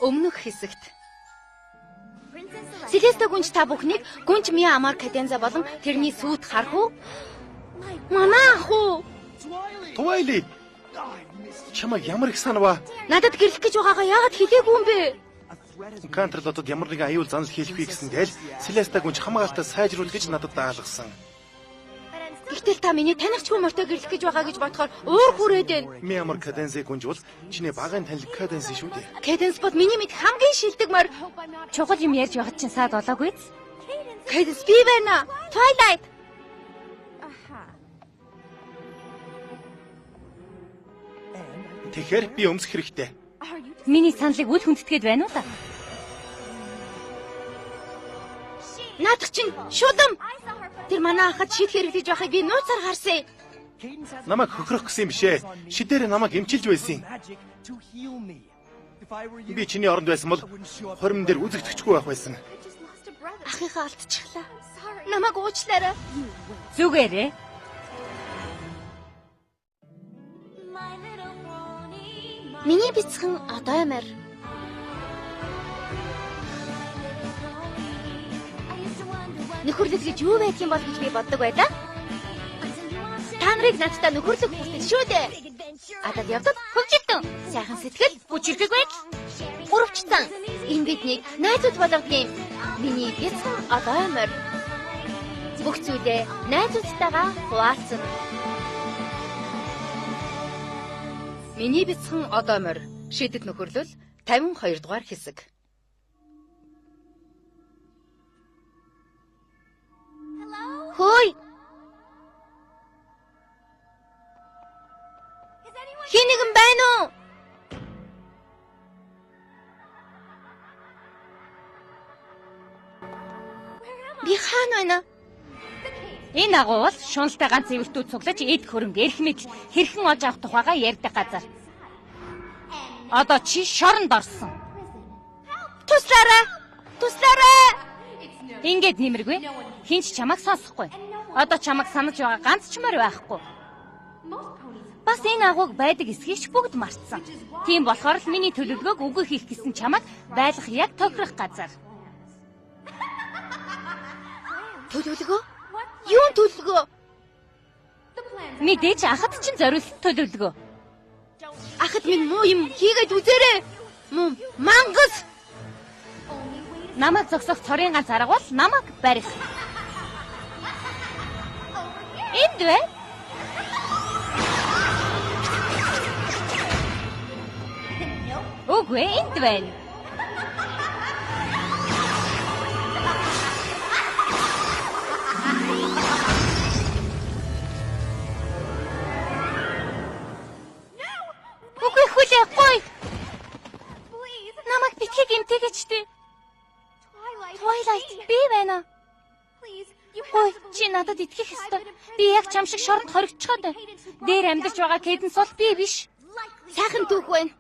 Өмнөх хэсэгт. Селеста гүнж та бүхнийг гүнж Мия Амар Каденза болон тэрний сүйт харах уу? Манай ах уу? Твайли. Чамайг ямар их санаваа? Надад гэрлэх гэж байгаагаа яагаад хэлээгүй юм бэ? Контрлотод ямар нэгэн аюул занал хийх гэсэн тэл Селеста гүнж хамгаалтаа сайжруулах гэж надад даалгасан. Гэтэл та миний таних хүн мортой гэрлэх гэж байгаа гэж бодохоор уур хүрээд байна. Мия Амар Каденза гүнж бол чиний багын танил Каденс шүү дээ. Каденс бод миний мэд хамгийн шилдэг морь. Чухал юм ярьж байхад чинь саад болоогүй. Каденс би байна. Twilight. Тэгэхээр би өмсөх хэрэгтэй. Миний саналыг үл хүндэтгээд байна уу та? Наадах чинь шулам. Тэр манай ахад шид хэрэглэж байхыг би нууцаар харсан. Намайг хөхрөх гэсэн юм бишээ. Шидээр намайг эмчилж байсан. Би чиний оронд байсан бол хорим дээр үзэгдэхгүй байх байсан. Ахыхаа алдчихлаа. Намайг уучлаарай. Зүгээрээ. Миний бяцхан одоо мэр. Нөхөрлөг гэж юу байх юм бол гэж би боддог байлаа. Та нарыг надтай нөхөрлөг хүсэж шүү дээ. Адад явдал хөвжөлтөн. Сайхан сэтгэл, бүжиглэг байл. Гуравчтан. Энэ биднийг найзууд болгоно. Миний бяцхан одоо мэр. Бүх зүйлээ найзуудтайгаа хуваалцсан. Миний бяцхан одоо мөр. Шидэт нөхөрлөл 52 дугаар хэсэг. Хөөе. Хин нэгэн байна уу? Би хаана байна? Энэ агуу бол шуналтай ганц эвэртүүд цуглаж эд хөрөнгө эрх мэдэл хэрхэн олж авах тухайга ярьдаг газар. Одоо чи шоронд орсон. Туслаарай! Туслаарай! Ингээд нэмэргүй. Хинч чамайг сонсохгүй. Одоо чамайг санаж байгаа ганц ч морь байхгүй. Бас энэ агууг байдаг эсхийг ч бүгд мартсан. Тийм болохоор л миний төлөвлөгөөг үгүй хийх гэсэн чамайг байлгах яг тохирох газар. Төлөвлөгөө? Юун төлөвлөгөө? Мэдээж ахад чинь зориулт төлөвлөгөө. Ахад минь муу юм хийгээд үзээрэй. Мангас. Намайг зогсоох цорын ганц арга бол намайг барих. Энд вэ? Үгүй энд байна. Үгүй хүлээхгүй. Намайг битгий гэмтэйгэчтэй. Twilight би байна. Ой, чи надад итгэх ёстой. Би яг чам шиг шоронд хоригдчиход байна. Дээр амьдарч байгаа Кэденс бол би биш. Сайхан түүх байна.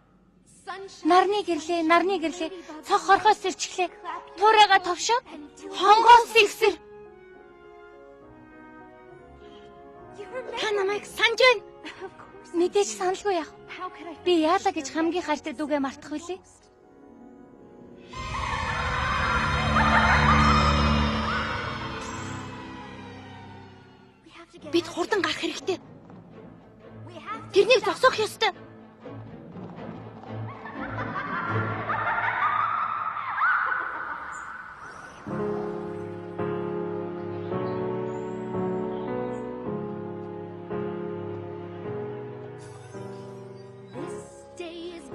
Нарны гэрлээ. Цог хорхоос сэрчихлээ. Туурайгаа товшоод хонгоос сэгсэр. Та намайг санаж байна. Мэдээж саналгүй яах. Би яалаа гэж хамгийн хайртай дүүгээ мартах вүлээ. Бид хурдан гарах хэрэгтэй. Тэрнийг зогсоох ёстой.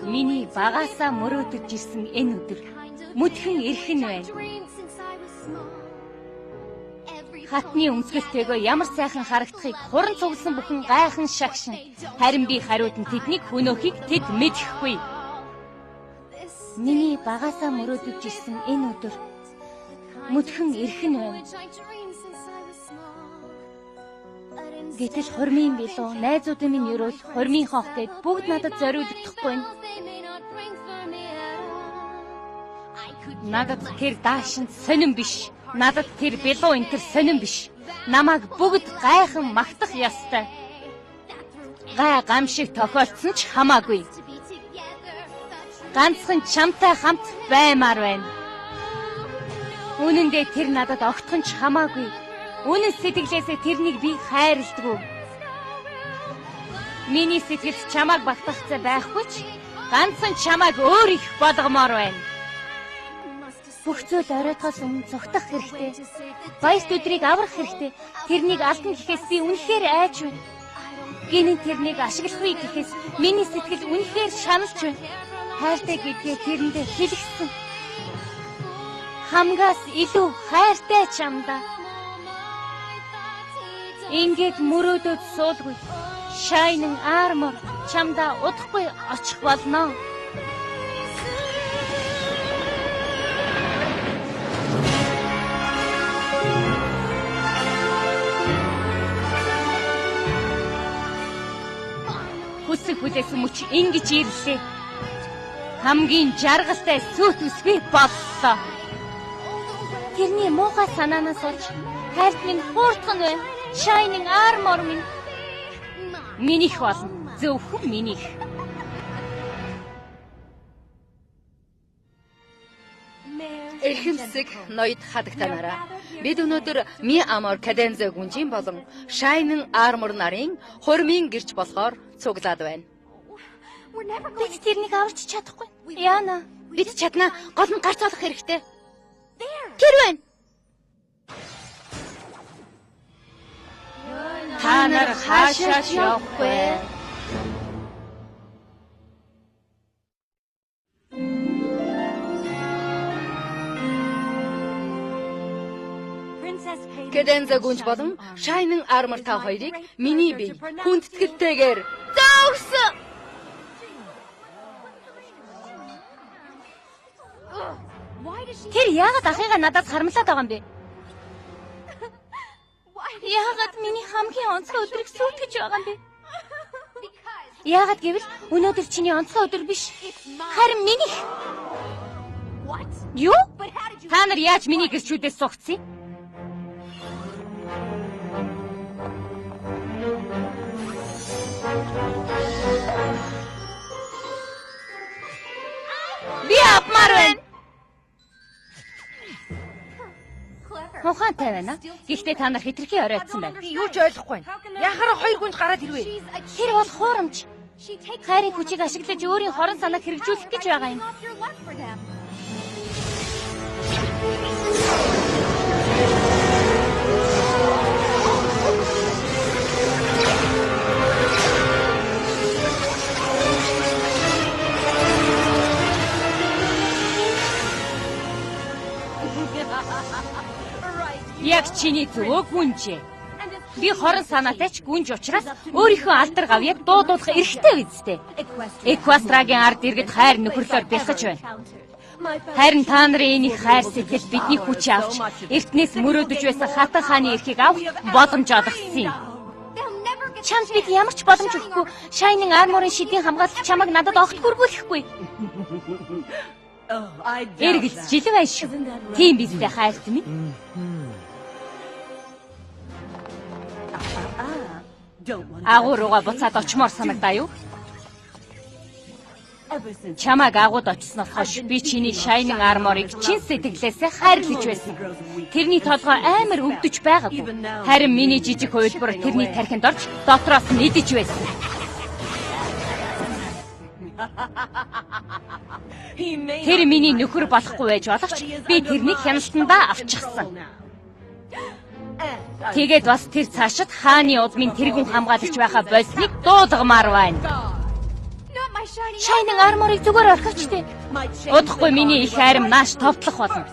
Миний багаасаа мөрөөдөж ирсэн энэ өдөр мүдхэн эрхэн байна. Хатны өмсгөлтэйгөө ямар сайхан харагдахыг хуран цугласан бүхэн гайхан шагшин. Харин би хариуд нь тэднийг хөнөөхийг тэд мэдэхгүй. Миний багаасаа мөрөөдөж ирсэн энэ өдөр мүдхэн эрхэн байна. Гэтэл хормын билүү, найзуудын минь ерөөл хормын хонх гэд бүгд надад зориулдахгүй нь. Надад тэр даашин сонирн биш. Надад тэр билүү энэ тэр сонирн биш. Намайг бүгд гайхан магтах ёстой. Гай гам шиг тохиолдсон ч хамаагүй. ганцхан чамтай хамт баймаар байна. Үнэн дээр тэр надад огтхон ч хамаагүй. Үнэн сэтгэлээсээ тэрнийг би хайрладаг. Миний сэтгэлд чамааг багтаахцаа байхгүй ч ганцхан чамааг өөр их болгомоор байна. Бүх зүйл оройтоос өмнө зүгтах хэрэгтэй. Баярт өдрийг аврах хэрэгтэй. Тэрнийг алдна гэхээс би үнэхээр айж байна. Гинэн тэрнийг ашиглахгүй гэхээс миний сэтгэл үнэхээр шаналж байна. Хайртай гэдгээ тэрэндээ хэлгэсэн. Хамгаас илүү хайртай чамдаа. Ингээд мөрөөдөд суулгүй. Shining armor чамдаа удахгүй очих болно. Хүсэх хүлээсэн мөч ингэж ирлээ. Хамгийн жаргалтай сүт үсгүй боллоо. Тэрний муухай санаанаас олж хайрт минь хуурдах нь байна. Shining armor минь минийх болно. Зөвхөн минийх. Эрхэмсэг ноёд хадагтанараа бид өнөөдөр Ми Амор Кадензэ гүнжин болон Shining Armor нарын хурмын гэрч болохоор цуглаад байна. Бид тэрнийг аварч чадахгүй. Яана, Бид чадна. Гол нь гарц олох хэрэгтэй. тэр байна. Та нар хаашаач явахгүй. Кадензэ гүнж болон Shining Armor та хоёрыг миний бие хүндэтгэлтэйгээр Зөөгсөн. Тэр яагаад ахыгаа надаас харамлаад байгаа юм бэ? Яагаад миний хамгийн онцгой өдрийг сүйтгэж байгаа юм бэ? Яагаад гэвэл өнөөдөр чиний онцгой өдөр биш. Харин минийх. Юу? Та нар яаж миний гэрчүүдээс сухцсан? Би апмаар байна. Ухаантай байна. Гэхдээ та нар хитрхи оройтсан байна. юу ч ойлгохгүй байна. Яхаараа хоёр гүнж гараад ирвэ. Тэр бол хуурамч. Хайрын хүчийг ашиглаж өөрийн хорон санааг хэрэгжүүлэх гэж байгаа юм. Яг чиний зөвөө гүнжээ. Би хорон санаатай ч гүнж учраас өөрийнхөө алдар гавьяаг дуудуулах эрхтэй биз дээ. Эквастрагийн ард иргэд хайр нөхөрлөөр бэлхэж байна. Харин та нарын энэ хайр сэтгэл бидний хүч авч эртнээс мөрөөдөж байсан хатан хааны эрхийг авах боломж олгосон юм. Чамд бид ямар ч боломж өгөхгүй. Shining Armor-ын шидийн хамгаалалт чамайг надад огт хүргүүлэхгүй. Эргэлж жил байна шүү. Тийм биз дээ хайрт минь. Агуурууга буцаад очмоор санагдаа юу? Чамайг агууд очсноос хойш би чиний Shining Armor-ыг чин сэтгэлээсээ хайрлаж байсан. Тэрний толгой амар өвдөж байгаагүй. Харин миний жижиг хувилбар тэрний тархинд орж дотроос нь идэж байсан. Тэр миний нөхөр болохгүй байж боловч би тэрнийг хяналтандаа авчихсан. Тэгээд бас тэр цаашид хааны удмын тэргүүн хамгаалагч байхаа болсныг дуудагмаар байна. Shining Armor-ыг зүгээр орхивчтэй. Удахгүй миний их айрам нааш товтлох болно.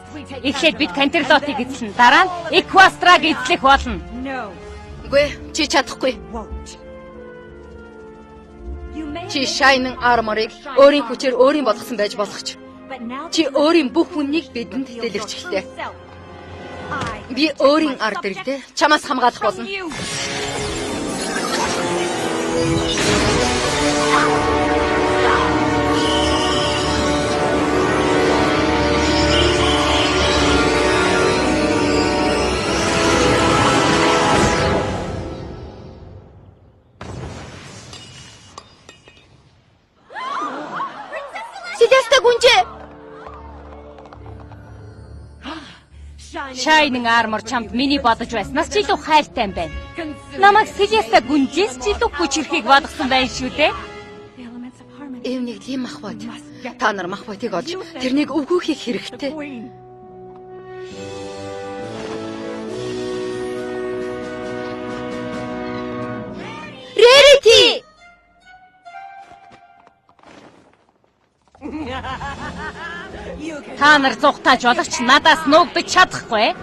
Эхлээд бид Кантерлотыг эзлэн, дараа нь Эквастраг эзлэх болно. Үгүй, чи чадахгүй. Чи Shining Armor-ыг өөрийн хүчээр өөрийн болгосон байж болох ч. Чи өөрийн бүх үннийг бидэнд дэлгэрчилтэй. Би өөрийн ард иргэдээ чамаас хамгаалах болно. Селеста сэлэстэ гүнжээ. Шайнын армор чамд миний бодож байснаас ч илүү хайртай юм байна. Намайг Селеста гүнжээс ч илүү хүчрэхийг болгосон байна шүү дээ. Эвнийг тийм махбат. Та нар махбатыг олж тэрнийг өвгөөхийг хэрэгтэй. Rarity! Та нар зүгтааж боловч надаас нуугдаж чадахгүй.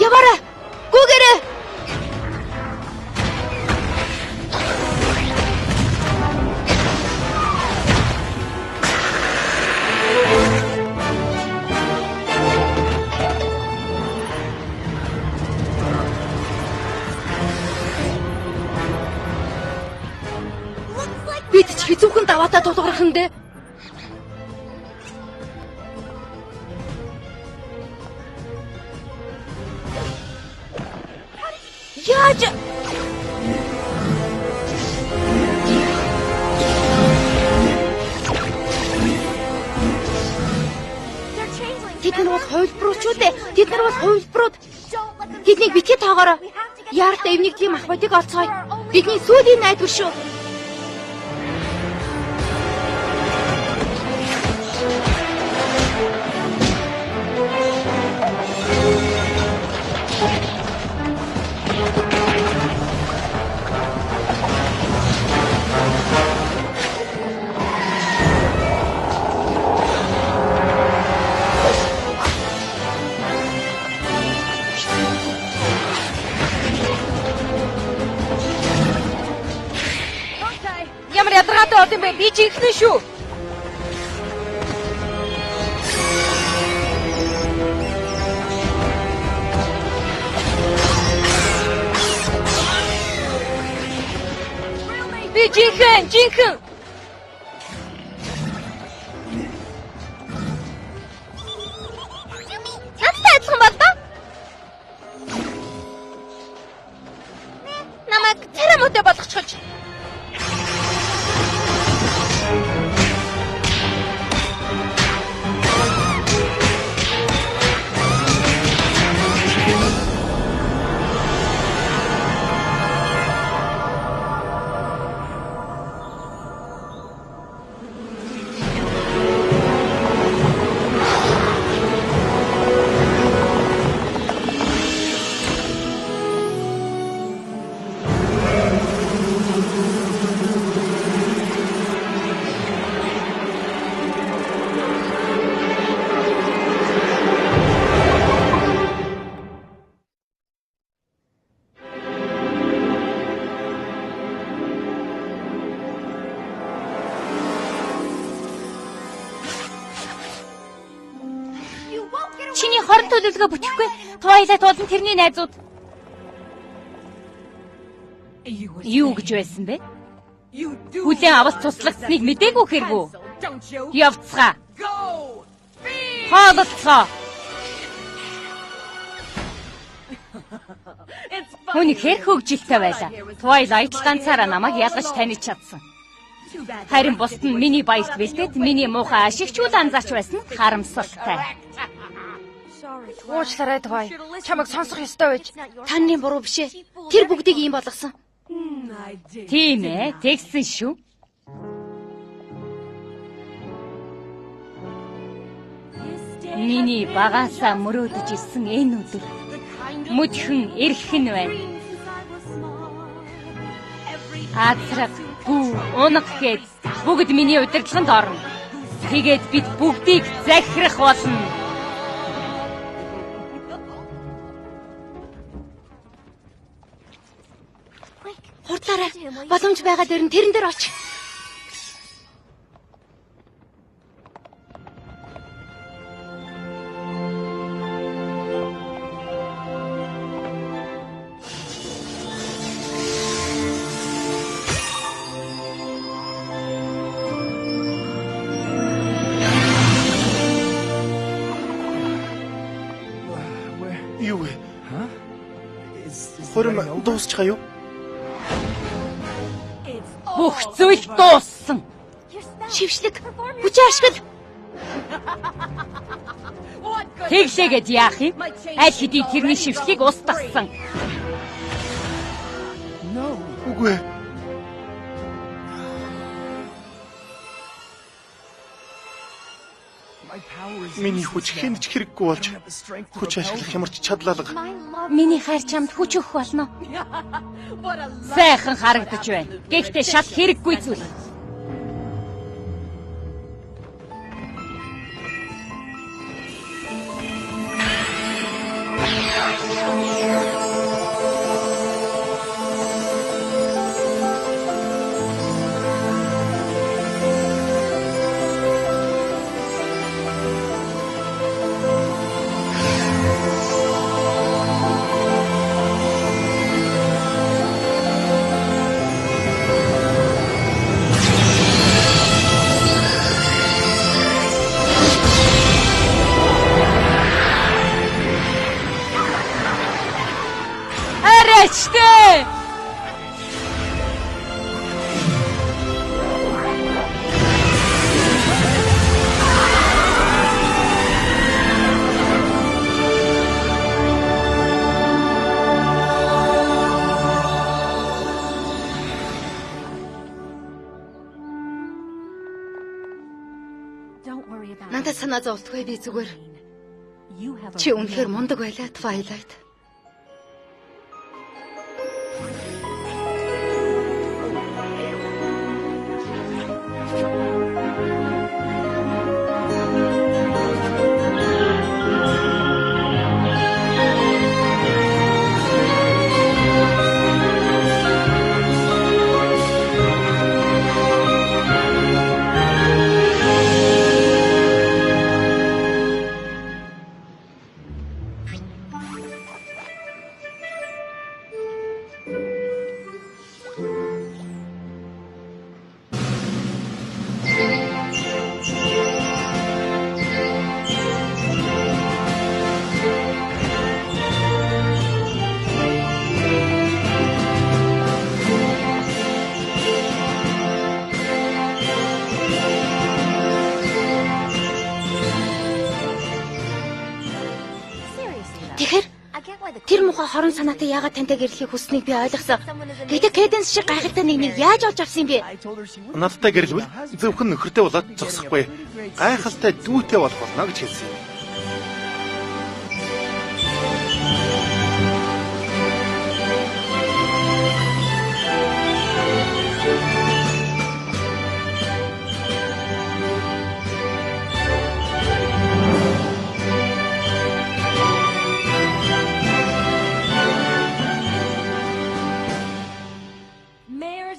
Яваарай. Гүгээрэй. Бид ч хэцүүхэн даваатаа тулгарах юм дээ. Яаж? Тэд нар бол хувилбарууд шүү дээ. Тэд нар бол хувилбарууд. Тэднийг битгий тоогоорой. Яартай эвнийг тийм ахбатыг олцгоё. Бидний сүүлийн найдвар шүү. Ямар ядаргаатай болд юм бэ? Би ч ихнэ шүү. Би жинхэнэ. Надтай адилхан бол доо. Намайг царамуутай болгочихж. Чиний хорон төлөвлөгөө бүтэхгүй. Twilight болон тэрний найзууд. Юу гэж байсан бэ? Хүлээн авалт туслагдсныг мэдээгүй хэрвүү? Явцгаа. Хаалцгаа. Хүний хэр хөгжилтэй байлаа. Twilight ганцаараа намайг ялгаж таних чадсан. Харин бусд нь миний баярт бэлдээд миний муухай ашигчуул анзаарч байсан нь харамсалтай. Уучлаарай Твай. Чамайг сонсох ёстой байж. Таны буруу биш ээ. Тэр бүгдийг ийм болгосон. Тийм ээ, тэгсэн шүү. Миний багаасаа мөрөөдөж ирсэн энэ өдөр мөдхөн эрхэн байна. Аацраг, гүү, унах гээд бүгд миний удирдлаганд орно. Тэгээд бид бүгдийг захирах болно. Хурдлаарай. Боломж байгаа дээр нь тэрэн дээр оч. Хурим дуусчихаа юу? Бүх зүйл дууссан. Шившлэг. Хүчээ ашигла. Тэглээгээд яах юм? Аль хэдийн тэрний шившлийг устгасан. Үгүй ээ. Миний хүч хэнд ч хэрэггүй болж хүч ашиглах ямарч чадлалга. Миний хайр чамд хүч өгөх болно. Сайхан харагдаж байна. Гэхдээ шал хэрэггүй зүйл. Арайчтэй! Надад санаа зовлтгүй би зүгээр. Чи үнэхээр мундаг байлаа, Twilight. Тэр муха хорон санаатай яагаад тантай гэрлэхийг хүснэг би ойлгосон. Гэтэ Cadence шиг гайхалтай нэгнийг яаж олж авсан юм бэ? Надтай гэрлэвэл зөвхөн нөхөртэй болоод зогсохгүй. Гайхалтай дүүтэй болох болно гэж хэлсэн юм.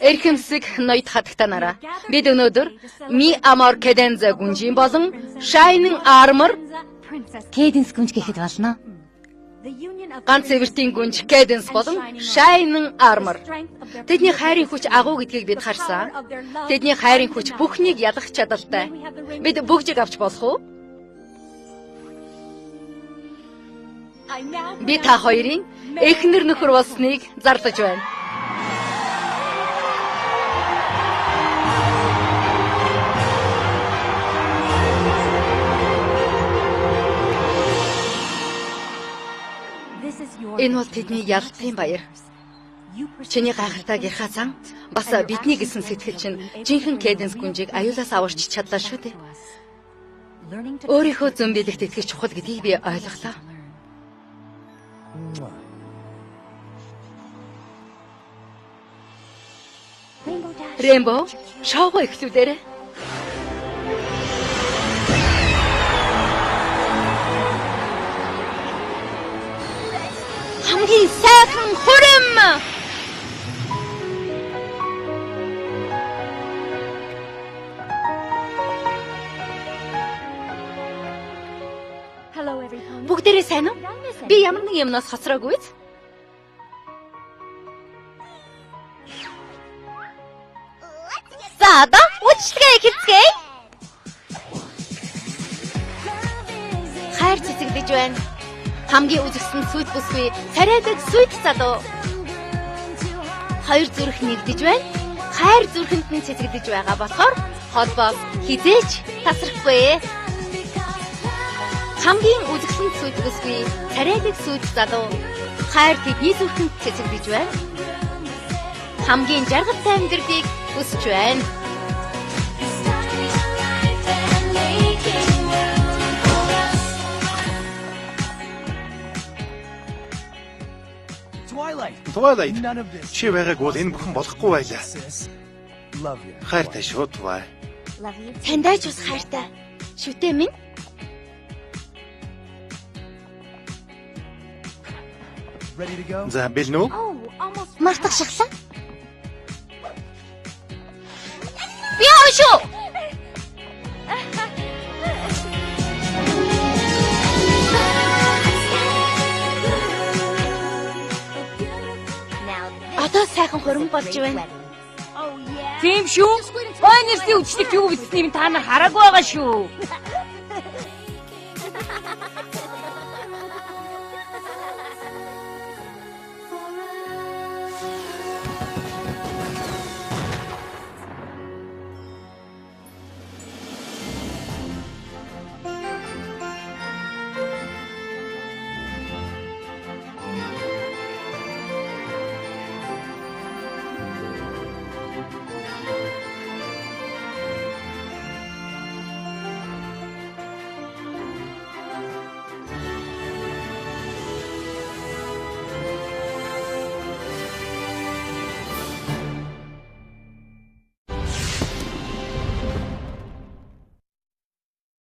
Эрхэмсэг ноёд хатагтанараа бид өнөөдөр Mi Amor Cadence гүнжийн болон Shining Armor Cadence гүнж гэхэд болно. ганц эвэртийн гүнж Cadence болон Shining Armor. Тэдний хайрын хүч агуу гэдгийг бид харсан. Тэдний хайрын хүч бүхнийг ялах чадaltaй. Бид бүгжиг авч болох уу? Би та хоёрын эхнэр нөхөр болсныг зарлаж байна. Энэ бол тэдний ялалтын баяр. Чиний гайхалтай гэр хазан бас бидний гэсэн сэтгэл чинь жинхэнэ Cadence гүнжийг аюулаас аварч чадлаа шүү дээ. Өөрийнхөө зүүн биелэгт итгэж чухал гэдгийг би ойлголоо. Rainbow, шоуго эхлүүлээрэй. Хамгийн сайхан хурим. Бүгдээрээ сайн уу? Би ямар нэг юмнаас хоцроогүй. За одоо үчилгээ хийцгээе. Хайр цэцэгдэж байна. Хамгийн үзэгсэн сүйт бүсгүй царайдаг сүйт залуу. Хоёр зүрх нэгдэж байна. Хайр зүрхэнд нь цэцэгдэж байгаа болохоор холбоо хизээч тасрахгүй. Хамгийн үзэгсэн сүйтгэсгүй царайдаг сүйт залуу хайр тэдний зүрхэнд цэцэгдэж байна. Хамгийн жаргалтай амьдралыг хүсэж байна. Twilight. Чи байгааг бол энэ бүхэн болохгүй байлаа. Хайртай шүү Twilight. Таньдаач бас хайртай. Шүтээ минь. За бэлнүү? Мартах шахлаа. Би авшуу. Одоо сайхан хурим болж байна. Тийм шүү. Ойнэрсийн үжлэг юу гэсэн юм та нар хараагүй байгаа шүү.